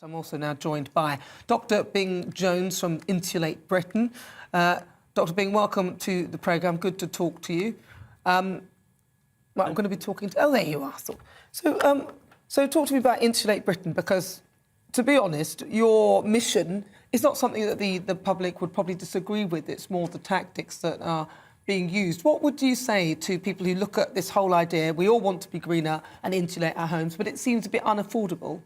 I'm also now joined by Dr. Bing Jones from Insulate Britain. Dr. Bing, welcome to the programme. Good to talk to you. Well, I'm going to be talking to... Oh, there you are. So talk to me about Insulate Britain, because, to be honest, your mission is not something that the public would probably disagree with. It's more the tactics that are being used. What would you say to people who look at this whole idea? We all want to be greener and insulate our homes, but it seems a bit unaffordable.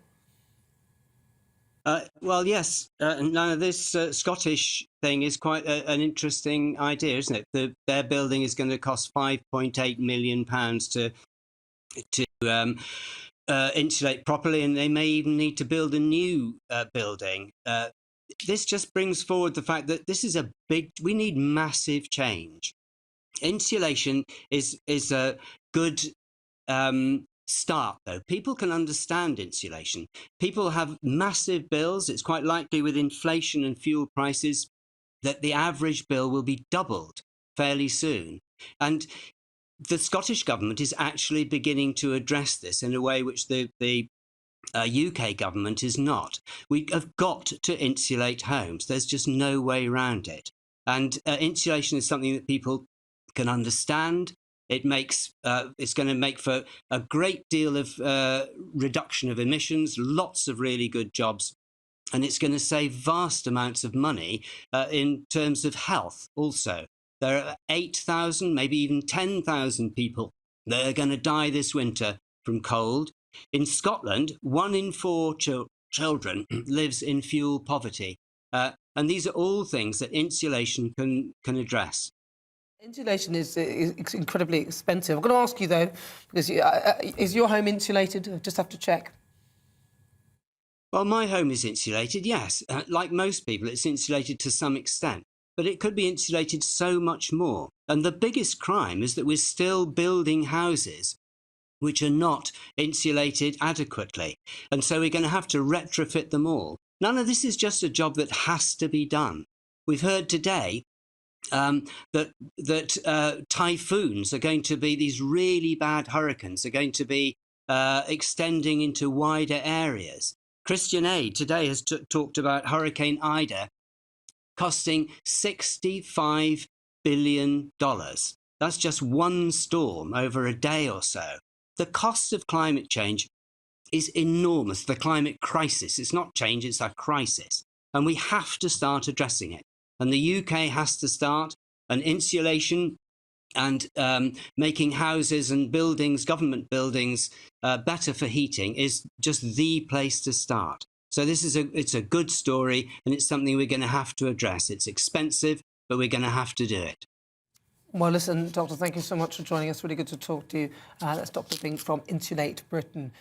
Well, yes. Now, this Scottish thing is quite an interesting idea, isn't it? Their building is going to cost £5.8 million to insulate properly, and they may even need to build a new building. This just brings forward the fact that this is we need massive change. Insulation is a good start, though. People can understand insulation. People have massive bills. It's quite likely with inflation and fuel prices that the average bill will be doubled fairly soon. And the Scottish government is actually beginning to address this in a way which the UK government is not. We have got to insulate homes. There's just no way around it. And insulation is something that people can understand. It's going to make for a great deal of reduction of emissions, lots of really good jobs, and it's going to save vast amounts of money in terms of health also. There are 8,000, maybe even 10,000 people that are going to die this winter from cold. In Scotland, 1 in 4 children lives in fuel poverty, and these are all things that insulation can address. Insulation is incredibly expensive. I'm going to ask you, though, because is your home insulated? I just have to check. Well, my home is insulated, yes. Like most people, it's insulated to some extent. But it could be insulated so much more. And the biggest crime is that we're still building houses which are not insulated adequately. And so we're going to have to retrofit them all. None of this is just a job that has to be done. We've heard today that typhoons are going to be, these really bad hurricanes are going to be extending into wider areas. Christian Aid today has talked about Hurricane Ida costing $65 billion. That's just one storm over a day or so. The cost of climate change is enormous. The climate crisis, it's not change, it's a crisis. And we have to start addressing it. And the UK has to start, and insulation and making houses and buildings, government buildings, better for heating is just the place to start. So it's a good story, and it's something we're going to have to address. It's expensive, but we're going to have to do it. Well, listen, Doctor, thank you so much for joining us. Really good to talk to you. That's Dr. Bing from Insulate Britain.